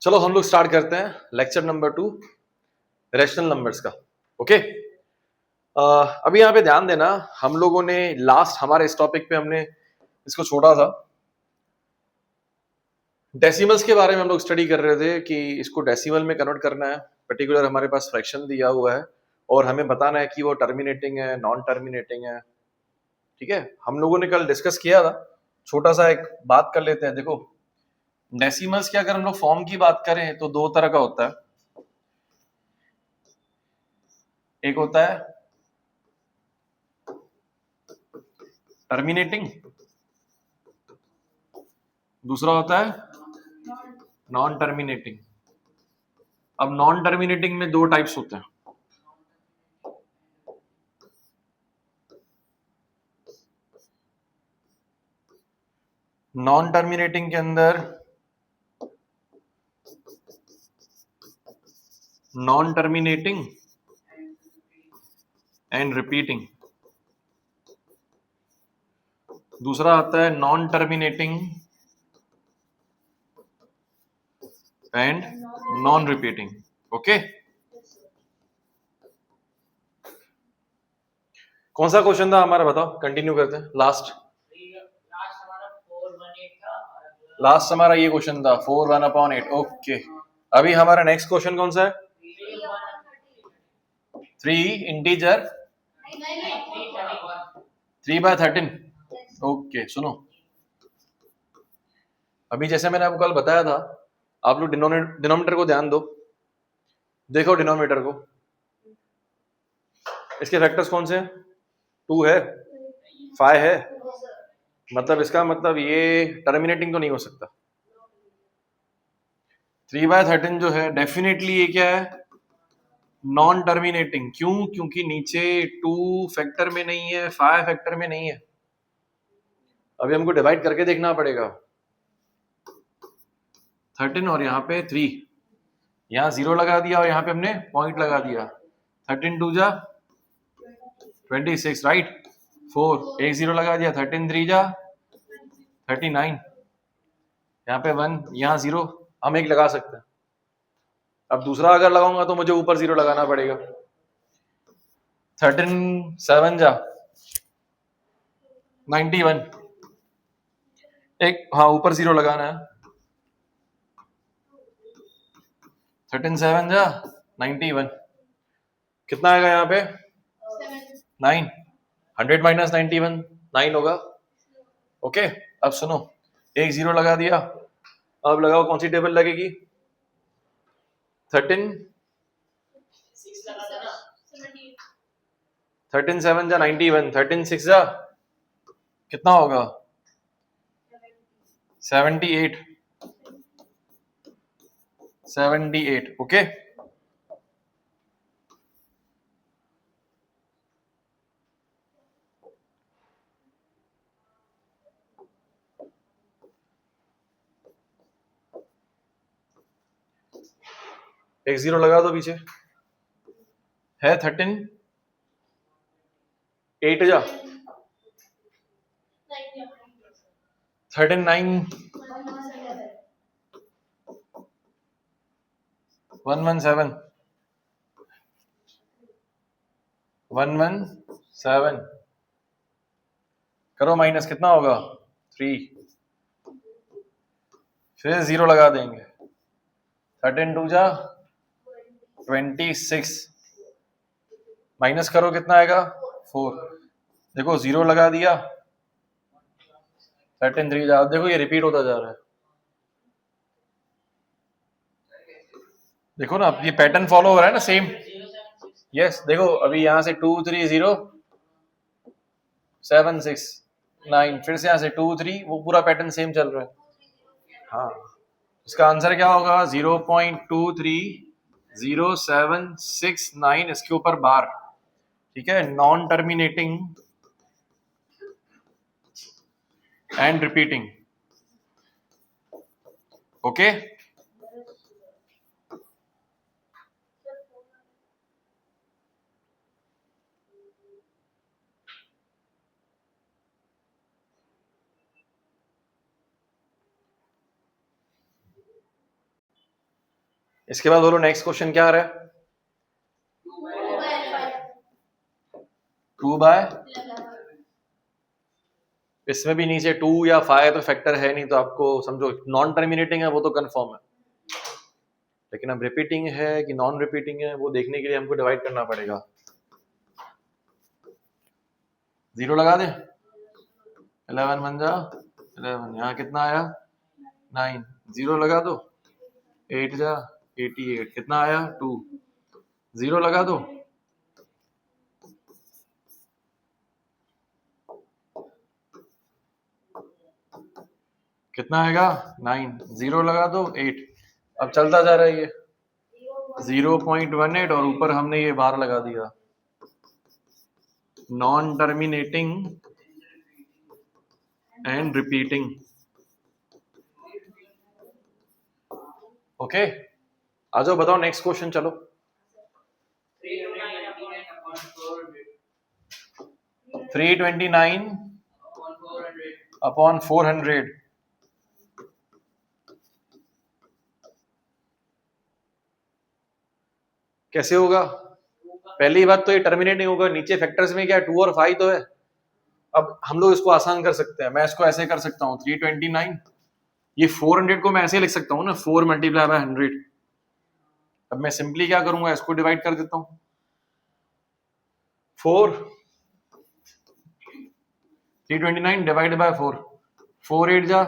चलो हम लोग स्टार्ट करते हैं लेक्चर नंबर 2 रैशनल नंबर्स का। ओके, अभी यहाँ पे ध्यान देना, हम लोगों ने लास्ट हमारे इस टॉपिक पे हमने इसको छोड़ा था। डेसिमल्स के बारे में हम लोग स्टडी कर रहे थे कि इसको डेसिमल में कन्वर्ट करना है। पर्टिकुलर हमारे पास फ्रैक्शन दिया हुआ है और हमें बताना है कि वो टर्मिनेटिंग है, नॉन टर्मिनेटिंग है। ठीक है, हम लोगों ने कल डिस्कस किया था। छोटा सा एक बात कर लेते हैं। देखो, डेसिमल्स की अगर हम लोग फॉर्म की बात करें तो दो तरह का होता है। एक होता है टर्मिनेटिंग, दूसरा होता है नॉन टर्मिनेटिंग। अब नॉन टर्मिनेटिंग में दो टाइप्स होते हैं। नॉन टर्मिनेटिंग के अंदर नॉन टर्मिनेटिंग एंड रिपीटिंग, दूसरा आता है non terminating and non repeating. Okay, कौन सा क्वेश्चन था हमारा, बताओ, कंटिन्यू करते हैं। लास्ट हमारा ये क्वेश्चन था 4/1/8। ओके, अभी हमारा नेक्स्ट क्वेश्चन कौन सा है? 3 इंटीजर 3/13। ओके, सुनो, अभी जैसे मैंने आपको कल बताया था, आप लोग डिनोमिनेटर को ध्यान दो। देखो डिनोमिनेटर को, इसके फैक्टर्स कौन से हैं? 2 है, 5 है, मतलब इसका मतलब ये टर्मिनेटिंग तो नहीं हो सकता। 3/13 जो है डेफिनेटली ये क्या है? Non terminating. क्यों? क्योंकि नीचे 2 फैक्टर में नहीं है, 5 फैक्टर में नहीं है। अभी हमको डिवाइड करके देखना पड़ेगा। 13 और यहाँ पे 3, यहाँ 0 लगा दिया और यहाँ पे हमने पॉइंट लगा दिया। 13 2 जा 26, राइट। 4, एक 0 लगा दिया। 13 3 जा 39, यहाँ पे 1, यहाँ 0, हम एक लगा सकते हैं। अब दूसरा अगर लगाऊंगा तो मुझे ऊपर 0 लगाना पड़ेगा। 13 7 जा 91, एक हाँ ऊपर 0 लगाना है। 13 7 जा 91, कितना आएगा यहाँ पे? 9। 100 माइनस 91 9 होगा। ओके, अब सुनो, एक 0 लगा दिया। अब लगाओ कौन सी टेबल लगेगी? 13 7 जा 91, 13 6 जा कितना होगा? 78। 78, ओके। एक 0 लगा दो पीछे, है 13 8 जा 13 9 117 117 करो माइनस, कितना होगा? 3, फिर 0 लगा देंगे। 13 2 जा 26, माइनस करो कितना आएगा? 4, देखो 0 लगा दिया। 13 3 जा, देखो ये रिपीट होता जा रहा है। देखो ना, ये पैटर्न फॉलो हो रहा है ना, सेम। यस, देखो अभी यहाँ से 2 3 0 7 6 9, फिर से यहाँ से 2 3, वो पूरा पैटर्न सेम चल रहा है। हाँ, इसका आंसर क्या होगा? 0.230769, इसके ऊपर बार। ठीक है, non terminating and repeating. Okay, इसके बाद बोलो नेक्स्ट क्वेश्चन क्या आ रहा है? 2 बाय, इसमें भी नीचे 2 या 5 तो फैक्टर है नहीं, तो आपको समझो नॉन टर्मिनेटिंग है वो तो कंफर्म है, लेकिन अब रिपीटिंग है कि नॉन रिपीटिंग है वो देखने के लिए हमको डिवाइड करना पड़ेगा। 0 लगा दें, 11 बन जा 11, यहाँ कितना आया 9, 0 लगा दो, 8 जा 88, कितना आया 2, 0 लगा दो, कितना आएगा 9, 0 लगा दो 8। अब चलता जा रहा है ये 0.18 और ऊपर हमने ये बार लगा दिया, non terminating and repeating. Okay, आ जाओ बताओ नेक्स्ट क्वेश्चन। चलो 329 अपॉन 400, कैसे होगा? पहली बात तो ये टर्मिनेट नहीं होगा, नीचे फैक्टर्स में क्या 2 और 5 तो है। अब हम लोग इसको आसान कर सकते हैं, मैं इसको ऐसे कर सकता हूँ 329, ये 400 को मैं ऐसे लिख सकता हूँ ना 4 मल्टीप्लाई बाय 100। अब मैं सिंपली क्या करूंगा, इसको डिवाइड कर देता हूँ 4, 329 डिवाइड बाय 4, 4 8 जा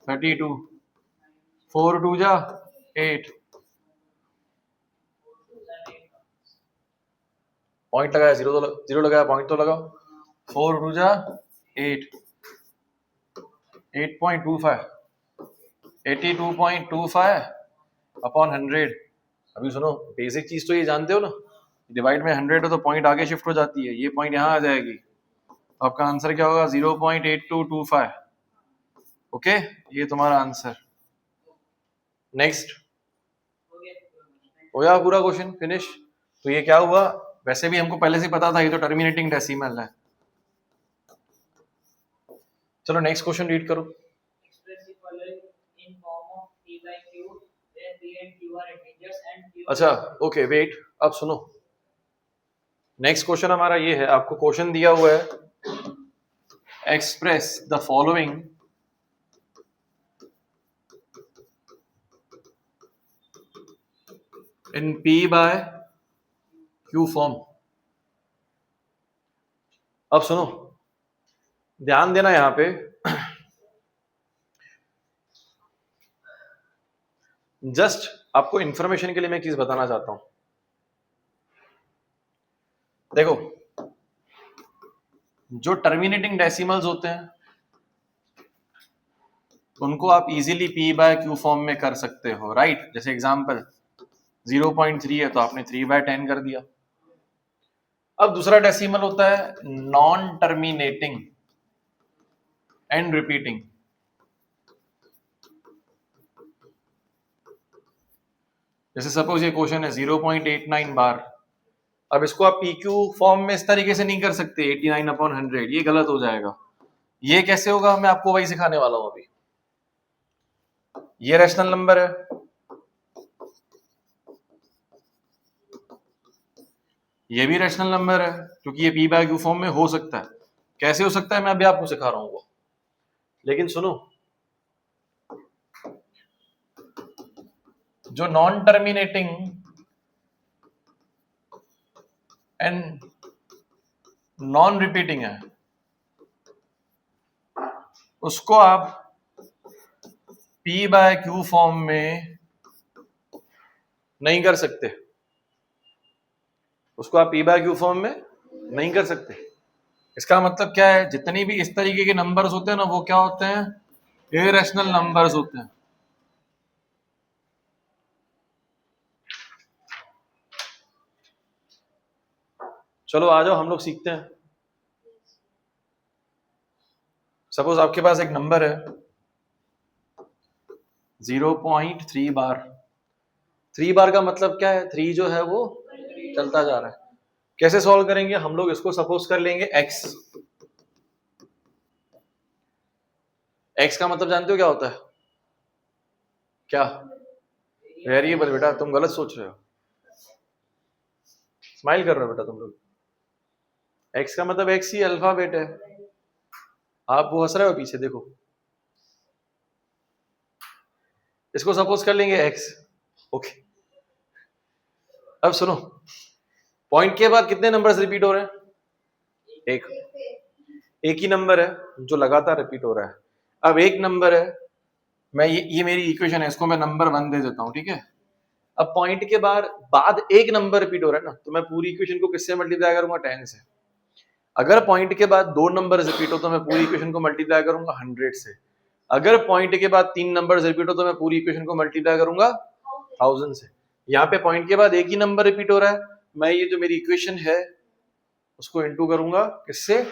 32, 4 2 जा 8, पॉइंट लगाया, जीरो लगाया, पॉइंट तो लगाओ, 4 2 जा 8, 8.25, 82.25 अपॉन 100। अभी सुनो, बेसिक चीज तो ये जानते हो ना, डिवाइड में 100 हो तो पॉइंट आगे शिफ्ट हो जाती है, ये पॉइंट यहाँ आ जाएगी, तो आपका आंसर क्या होगा 0.8225। ओके, ये तुम्हारा आंसर। नेक्स्ट हो गया पूरा क्वेश्चन फिनिश। तो ये क्या हुआ, वैसे भी हमको पहले से पता था ये तो टर्मिनेटिंग डेसिमल है। चलो नेक्स्ट क्वेश्चन रीड करो। अच्छा ओके वेट, अब सुनो, नेक्स्ट क्वेश्चन हमारा ये है, आपको क्वेश्चन दिया हुआ है express the following in P by Q form. अब सुनो, ध्यान देना यहां पे, जस्ट आपको इंफॉर्मेशन के लिए मैं एक चीज बताना चाहता हूं। देखो, जो टर्मिनेटिंग डेसिमल्स होते हैं उनको आप easily P by Q form में कर सकते हो, राइट? जैसे एग्जांपल 0.3 है तो आपने 3/10 कर दिया। अब दूसरा डेसिमल होता है नॉन टर्मिनेटिंग एंड रिपीटिंग। जैसे सपोज ये क्वेश्चन है 0.89 बार, अब इसको आप PQ फॉर्म में इस तरीके से नहीं कर सकते 89/100, ये गलत हो जाएगा। ये कैसे होगा, मैं आपको वही सिखाने वाला हूं अभी। ये रैशनल नंबर है, ये भी रैशनल नंबर है, क्योंकि ये P बाय Q फॉर्म में हो सकता है। कैसे हो सकता है मैं अभी आपको सिखा रहा हूं वो। लेकिन सुनो, जो non terminating and non repeating है उसको आप P बाय Q फॉर्म में नहीं कर सकते, उसको आप P बाय Q फॉर्म में नहीं कर सकते। इसका मतलब क्या है, जितनी भी इस तरीके के नंबर्स होते हैं ना वो क्या होते हैं, इरेशनल नंबर्स होते हैं। चलो आ जाओ हम लोग सीखते हैं। सपोज आपके पास एक नंबर है 0.3 बार। 3 बार का मतलब क्या है, 3 जो है वो चलता जा रहा है। कैसे सॉल्व करेंगे हम लोग इसको, सपोज कर लेंगे x। x का मतलब जानते हो क्या होता है, क्या? वेरिएबल बेटा, तुम गलत सोच रहे हो। स्माइल कर रहे हो बेटा तुम लोग। एक्स का मतलब एक्स ही अल्फाबेट है। आप वो हंस रहे हो पीछे, देखो। इसको सपोज कर लेंगे एक्स। ओके, अब सुनो, पॉइंट के बाद कितने नंबर्स रिपीट हो रहे हैं? एक। एक ही नंबर है जो लगातार रिपीट हो रहा है। अब एक नंबर है, मैं ये मेरी इक्वेशन है, इसको मैं नंबर 1 दे देता हूं, ठीक है। अब पॉइंट के बाद एक नंबर रिपीट हो रहा है ना, तो मैं पूरी इक्वेशन को किससे मल्टीप्लाई करूंगा? 10 से। अगर पॉइंट के बाद 2 नंबर रिपीट हो तो मैं पूरी इक्वेशन को मल्टीप्लाई करूंगा 100 से। अगर पॉइंट के बाद 3 नंबर रिपीट हो तो मैं पूरी इक्वेशन को मल्टीप्लाई करूंगा 1000 से। यहाँ पे पॉइंट के बाद एक ही नंबर रिपीट हो रहा है, मैं ये जो मेरी इक्वेशन है उसको इंटू करूंगा किससे?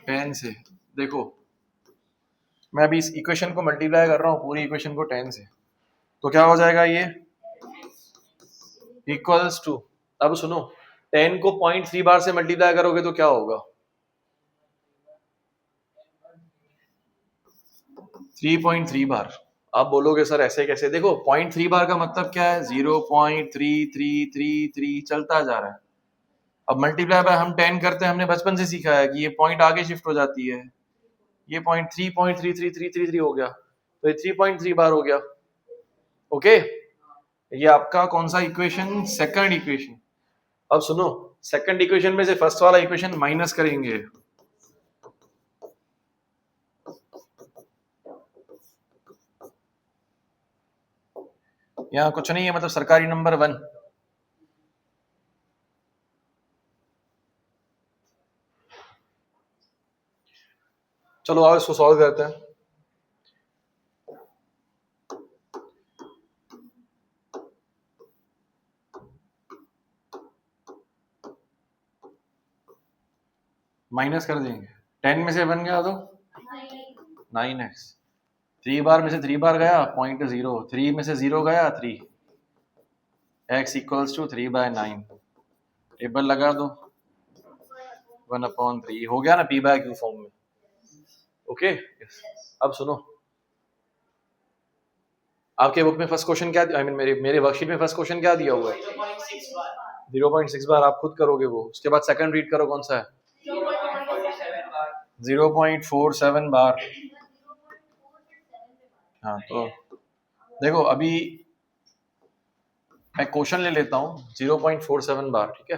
10 से। देखो, मैं अभी इस इक्वेशन को मल्टीप्लाई कर रहा हूँ, पूरी इक्वेशन को 10 से, तो क्या हो जाएगा? ये इक्वल्स टू, अब सुनो, 10 को 0.3 बार से मल्टीप्लाई करोगे तो क्या होगा? 3.3 बार। आप बोलोगे सर ऐसे कैसे? देखो 0.3 बार का मतलब क्या है? 0.3333 चलता जा रहा है। अब मल्टीप्लाई बाय हम 10 करते हैं, हमने बचपन से सीखा है कि ये पॉइंट आगे शिफ्ट हो जाती है। ये पॉइंट 3.33333 हो गया, तो ये 3.3 बार हो गया। ओके, ये आपका कौन सा इक्वेशन? Second equation. अब सुनो, सेकंड इक्वेशन में से फर्स्ट वाला इक्वेशन माइनस करेंगे। यहाँ कुछ नहीं है, मतलब सरकारी नंबर 1। चलो आओ इसको सॉल्व करते हैं। माइनस कर देंगे, 10 में से 1 गया तो 9x, 3 बार में से 3 बार गया 0.0, 3 में से 0 गया 3, x इक्वल्स टू 3/9। टेबल लगा दो, 1/3 हो गया ना p/q फॉर्म में। ओके, अब सुनो, आपके बुक में फर्स्ट क्वेश्चन क्या, आई मीन मेरे वर्कशीट में फर्स्ट क्वेश्चन क्या दिया हुआ है? 0.6 बार। आप खुद करोगे वो। उसके बाद सेकंड रीड करो, कौन सा है? 0.47 बार। हाँ, तो देखो अभी मैं क्वेश्चन ले लेता हूँ 0.47 बार, ठीक है।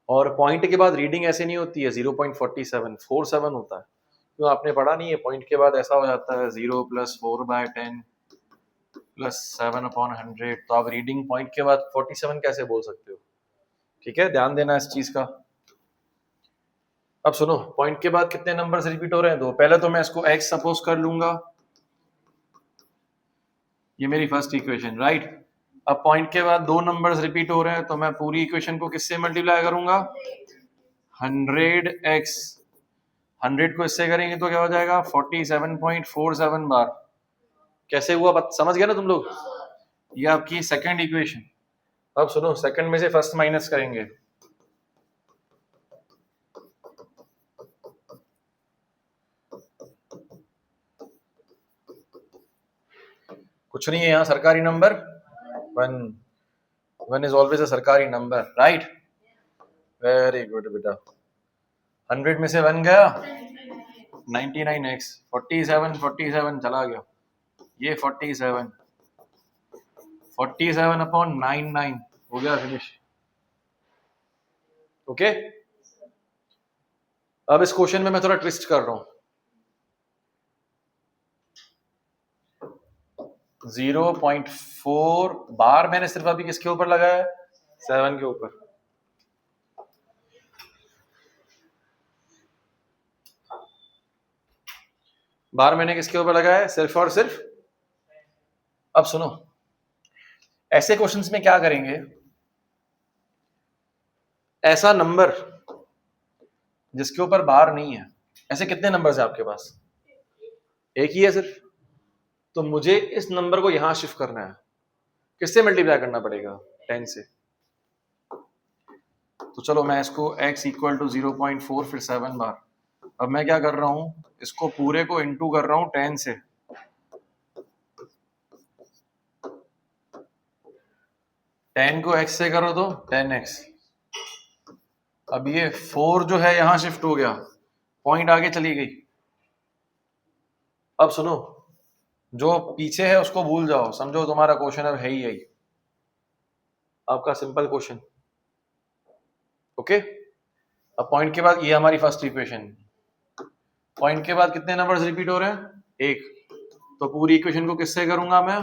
और पॉइंट के बाद रीडिंग ऐसे नहीं होती है 0.47 होता है। क्यों, आपने पढ़ा नहीं है? पॉइंट के बाद ऐसा हो जाता है 0 + 4/10 + 7/100। तो आप रीडिंग पॉइंट के बाद 47 कैसे बोल सकते हो? ठीक है, ध्यान देना इस चीज का। अब सुनो, पॉइंट के बाद कितने नंबर्स रिपीट हो रहे हैं? 2। पहले तो मैं इसको x सपोज कर लूंगा, ये मेरी फर्स्ट इक्वेशन, राइट। अब पॉइंट के बाद 2 नंबर्स रिपीट हो रहे हैं, तो मैं पूरी इक्वेशन को किससे मल्टीप्लाई करूंगा? 100x। 100 को इससे करेंगे तो क्या हो जाएगा? 47.47 बार। कैसे हुआ समझ गया ना तुम लोग? ये आपकी सेकंड इक्वेशन। अब सुनो, सेकंड में से फर्स्ट माइनस करेंगे। कुछ नहीं है यहाँ, सरकारी नंबर 1 इज ऑलवेज अ सरकारी नंबर, राइट। वेरी गुड बेटा। 100 में से 1 गया 99x, 47 चला गया, ये 47/99 हो गया, फिनिश। ओके, अब इस क्वेश्चन में मैं थोड़ा ट्विस्ट कर रहा हूं। 0.4 बार मैंने सिर्फ अभी किसके ऊपर लगाया है? 7 के ऊपर। बार मैंने किसके ऊपर लगाया है? सिर्फ और सिर्फ। अब सुनो, ऐसे क्वेश्चंस में क्या करेंगे? ऐसा नंबर जिसके ऊपर बार नहीं है, ऐसे कितने नंबर्स है आपके पास? एक ही है सिर्फ। तो मुझे इस नंबर को यहां शिफ्ट करना है, किससे मल्टीप्लाई करना पड़ेगा? 10 से। तो चलो मैं इसको x इक्वल टू 0.4 फिर 7 बार। अब मैं क्या कर रहा हूं, इसको पूरे को इंटू कर रहा हूं 10 से। 10 को x से करो तो 10x। अब ये 4 जो है यहां शिफ्ट हो गया, पॉइंट आगे चली गई। अब सुनो, जो पीछे है उसको भूल जाओ, समझो तुम्हारा क्वेश्चन अब है ही यही, आपका सिंपल क्वेश्चन। ओके, अब पॉइंट के बाद ये हमारी फर्स्ट इक्वेशन, पॉइंट के बाद कितने नंबर्स रिपीट हो रहे हैं? एक। तो पूरी इक्वेशन को किससे करूंगा मैं?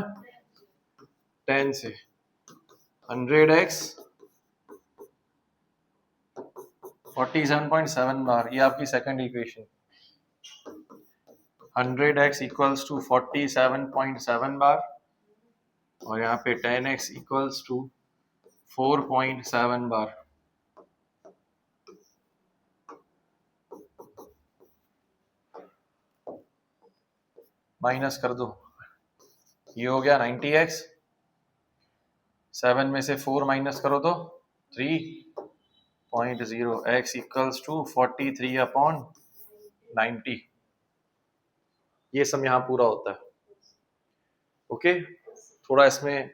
10 से। 100x 47.7 बार, ये आपकी second equation. 100x equals to 47.7 bar, और यहाँ पे 10x equals to 4.7 bar. Minus कर दो, ये हो गया 90x, 7 में से 4 माइनस करो तो 3.0, x इक्वल्स टू 43/90। ये सब यहाँ पूरा होता है। ओके, थोड़ा इसमें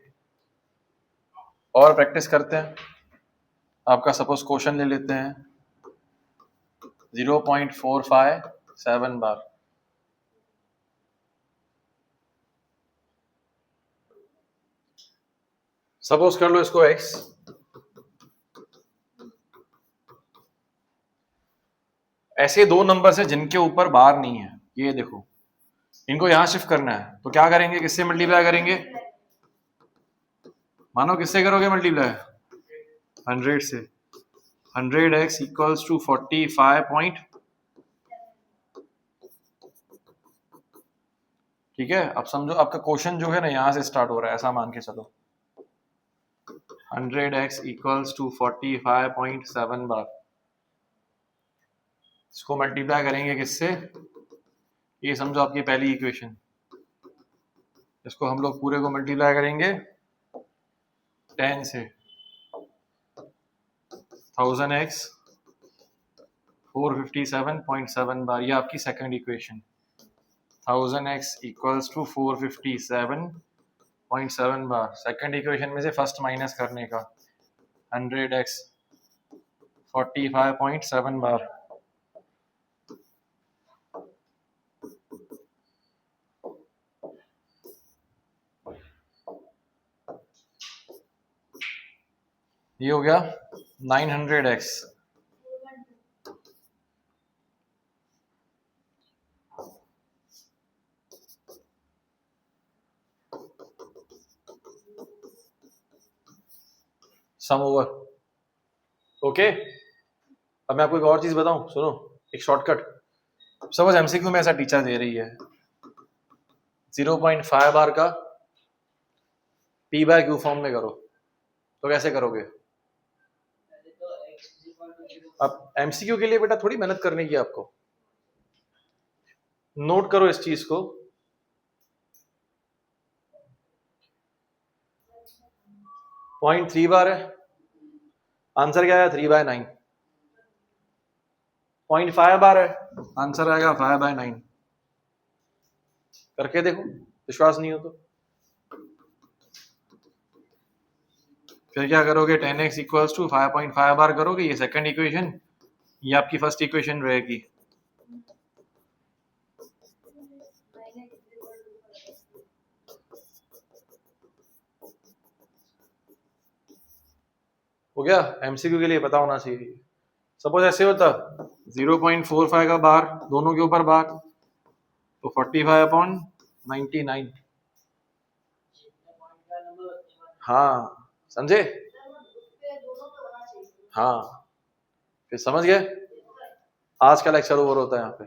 और प्रैक्टिस करते हैं। आपका सपोज क्वेश्चन ले लेते हैं, 0.457 बार। सपोज कर लो इसको x, ऐसे दो नंबर है जिनके ऊपर बार नहीं है, ये देखो, इनको यहां शिफ्ट करना है, तो क्या करेंगे? किससे मल्टीप्लाई करेंगे? मानो किससे करोगे मल्टीप्लाई? 100 से। 100x इक्वल्स टू 45 ठीक है। अब समझो आपका क्वेश्चन जो है ना यहां से स्टार्ट हो रहा है, ऐसा मान के चलो 100x इक्वल्स टू 45.7 बार। इसको मल्टीप्लाई करेंगे किससे? ये समझो आपकी पहली इक्वेशन, इसको हम लोग पूरे को मल्टीप्लाई करेंगे 10 से। 1000x 457.7 बार, ये आपकी second equation. 1000x equals to 457.7 bar. Second equation में से फर्स्ट माइनस करने का, 100x 45.7 बार। ये हो गया 900x। सम ओवर। ओके, अब मैं आपको एक और चीज बताऊं, सुनो, एक शॉर्टकट। सपोज एमसीक्यू में ऐसा टीचर दे रही है 0.5 बार का p बाय क्यू फॉर्म में करो, तो कैसे करोगे? अब एमसीक्यू के लिए बेटा थोड़ी मेहनत करने की आपको, नोट करो इस चीज को। 0.3 बार है, आंसर क्या है? 3/9। 0.5 बार है, आंसर आएगा 5/9। करके देखो, विश्वास नहीं हो तो। फिर क्या करोगे? 10x इक्वल्स टू 5.5 बार करोगे, ये सेकंड इक्वेशन, ये आपकी फर्स्ट इक्वेशन रहेगी। हो गया? एमसीक्यू के लिए पता होना चाहिए। सपोज ऐसे होता 0.45 का बार, दोनों के ऊपर बार, तो 45/99। हाँ, समझे? हाँ, फिर समझ गए? आज का लेक्चर ओवर होता है यहाँ पे।